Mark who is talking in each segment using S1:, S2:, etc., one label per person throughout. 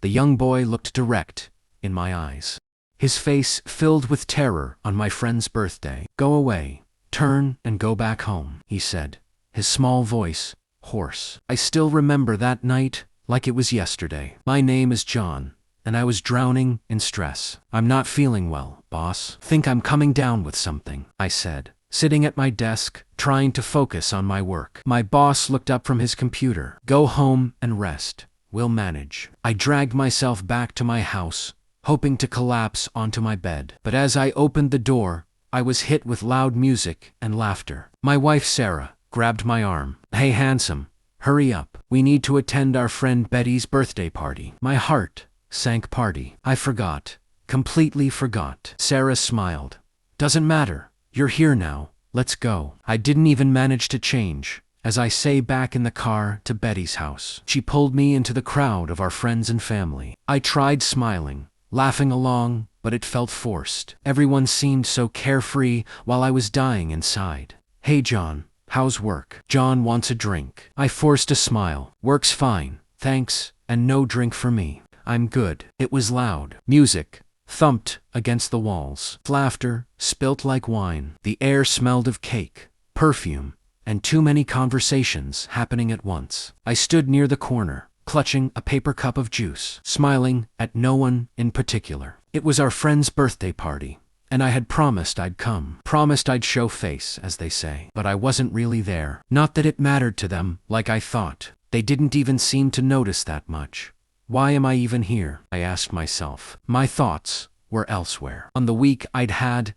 S1: The young boy looked direct in my eyes. His face filled with terror on my friend's birthday. "Go away. Turn and go back home," he said, his small voice hoarse. I still remember that night like it was yesterday. "My name is John, and I was drowning in stress. I'm not feeling well, boss. Think I'm coming down with something," I said, sitting at my desk, trying to focus on my work. My boss looked up from his computer. "Go home and rest. We'll manage." I dragged myself back to my house, hoping to collapse onto my bed. But as I opened the door, I was hit with loud music and laughter. My wife Sarah grabbed my arm. "Hey handsome, hurry up. We need to attend our friend Betty's birthday party." My heart sank. Party. I forgot. Completely forgot. Sarah smiled. "Doesn't matter. You're here now. Let's go." I didn't even manage to change as I sat back in the car to Betty's house. She pulled me into the crowd of our friends and family. I tried smiling, laughing along, but it felt forced. Everyone seemed so carefree while I was dying inside. "Hey John, how's work?" "John wants a drink." I forced a smile. "Work's fine, thanks, and no drink for me." "I'm good." It was loud. Music thumped against the walls. Laughter spilt like wine. The air smelled of cake, perfume, and too many conversations happening at once. I stood near the corner, clutching a paper cup of juice, smiling at no one in particular. It was our friend's birthday party, and I had promised I'd come. Promised I'd show face, as they say. But I wasn't really there. Not that it mattered to them like I thought. They didn't even seem to notice that much. Why am I even here? I asked myself. My thoughts were elsewhere. On the week I'd had,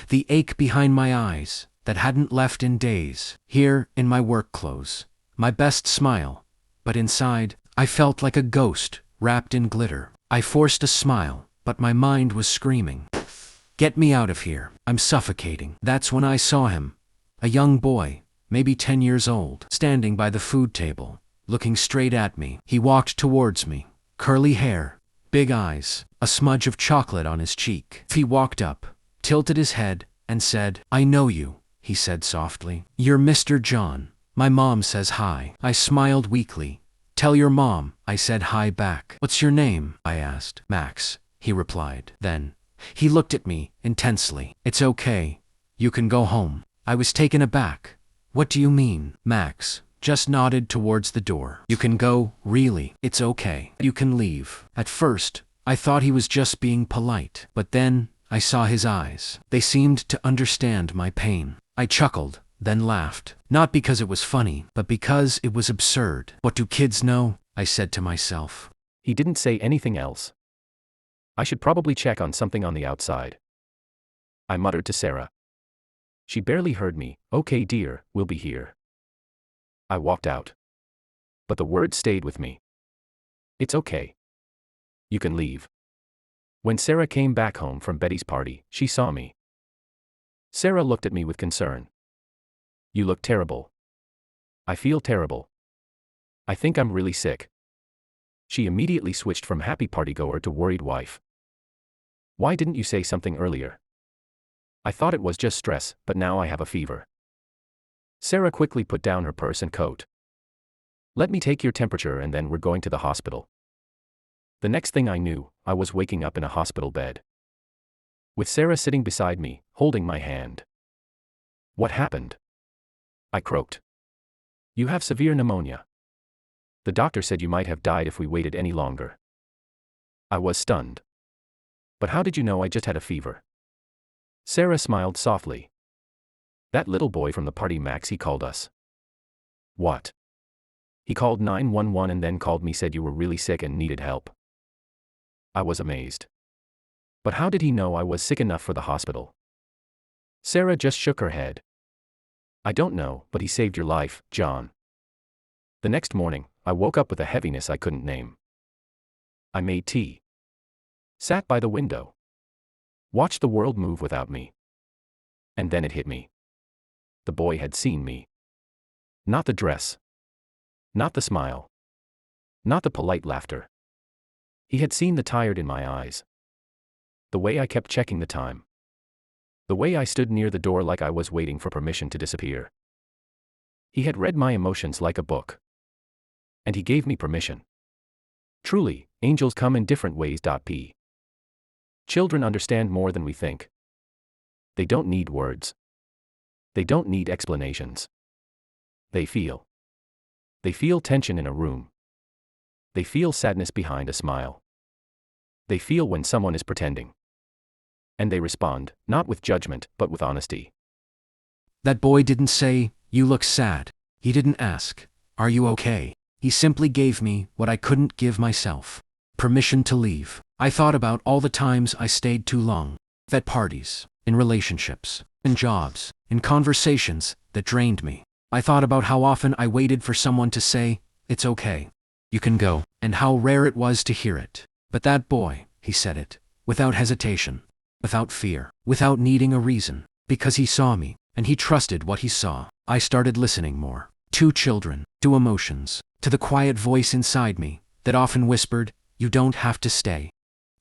S1: the ache behind my eyes that hadn't left in days. Here, in my work clothes, my best smile, but inside, I felt like a ghost wrapped in glitter. I forced a smile, but my mind was screaming, "Get me out of here. I'm suffocating." That's when I saw him, a young boy, maybe 10 years old, standing by the food table, looking straight at me. He walked towards me, curly hair, big eyes, a smudge of chocolate on his cheek. He walked up, tilted his head, and said, "I know you," he said softly. "You're Mr. John. My mom says hi." I smiled weakly. "Tell your mom I said hi back." "What's your name?" I asked. "Max," he replied. Then he looked at me intensely. "It's okay. You can go home." I was taken aback. "What do you mean?" Max just nodded towards the door. "You can go, really. It's okay. You can leave." At first, I thought he was just being polite. But then, I saw his eyes. They seemed to understand my pain. I chuckled, then laughed. Not because it was funny, but because it was absurd. "What do kids know?" I said to myself.
S2: He didn't say anything else. I should probably check on something on the outside, I muttered to Sarah. She barely heard me. "Okay dear, we'll be here." I walked out. But the words stayed with me. "It's okay. You can leave." When Sarah came back home from Betty's party, she saw me. Sarah looked at me with concern. "You look terrible." "I feel terrible. I think I'm really sick." She immediately switched from happy partygoer to worried wife. "Why didn't you say something earlier? I thought it was just stress, but now I have a fever." Sarah quickly put down her purse and coat. "Let me take your temperature and then we're going to the hospital." The next thing I knew, I was waking up in a hospital bed, with Sarah sitting beside me, holding my hand. "What happened?" I croaked. "You have severe pneumonia. The doctor said you might have died if we waited any longer." I was stunned. "But how did you know I just had a fever?" Sarah smiled softly. "That little boy from the party, Max, he called us." "What?" "He called 911 and then called me, said you were really sick and needed help." I was amazed. "But how did he know I was sick enough for the hospital?" Sarah just shook her head. "I don't know, but he saved your life, John." The next morning, I woke up with a heaviness I couldn't name. I made tea, sat by the window, watched the world move without me. And then it hit me. The boy had seen me. Not the dress. Not the smile. Not the polite laughter. He had seen the tired in my eyes. The way I kept checking the time. The way I stood near the door like I was waiting for permission to disappear. He had read my emotions like a book. And he gave me permission. Truly, Angels come in different ways. P. Children understand more than we think. They don't need words. They don't need explanations. They feel. They feel tension in a room. They feel sadness behind a smile. They feel when someone is pretending. And they respond, not with judgment, but with honesty.
S1: That boy didn't say, "You look sad." He didn't ask, "Are you okay?" He simply gave me what I couldn't give myself: permission to leave. I thought about all the times I stayed too long. At parties, in relationships, in jobs, in conversations that drained me. I thought about how often I waited for someone to say, "It's okay. You can go," and how rare it was to hear it. But that boy, he said it, without hesitation, without fear, without needing a reason, because he saw me, and he trusted what he saw. I started listening more. To children, to emotions, to the quiet voice inside me that often whispered, "You don't have to stay."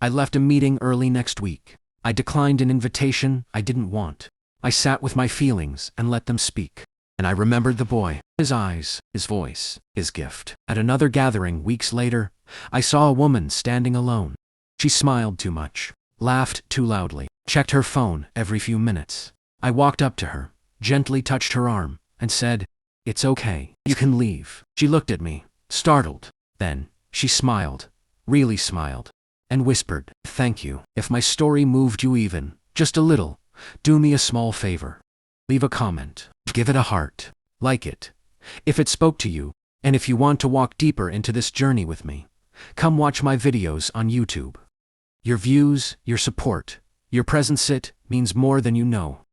S1: I left a meeting early next week. I declined an invitation I didn't want. I sat with my feelings and let them speak. And I remembered the boy, his eyes, his voice, his gift. At another gathering weeks later, I saw a woman standing alone. She smiled too much, laughed too loudly, checked her phone every few minutes. I walked up to her, gently touched her arm, and said, "It's okay. You can leave." She looked at me, startled. Then, she smiled, really smiled, and whispered, "Thank you. If my story moved you even, just a little, do me a small favor. Leave a comment. Give it a heart. Like it. If it spoke to you, and if you want to walk deeper into this journey with me, come watch my videos on YouTube. Your views, your support, your presence, it means more than you know."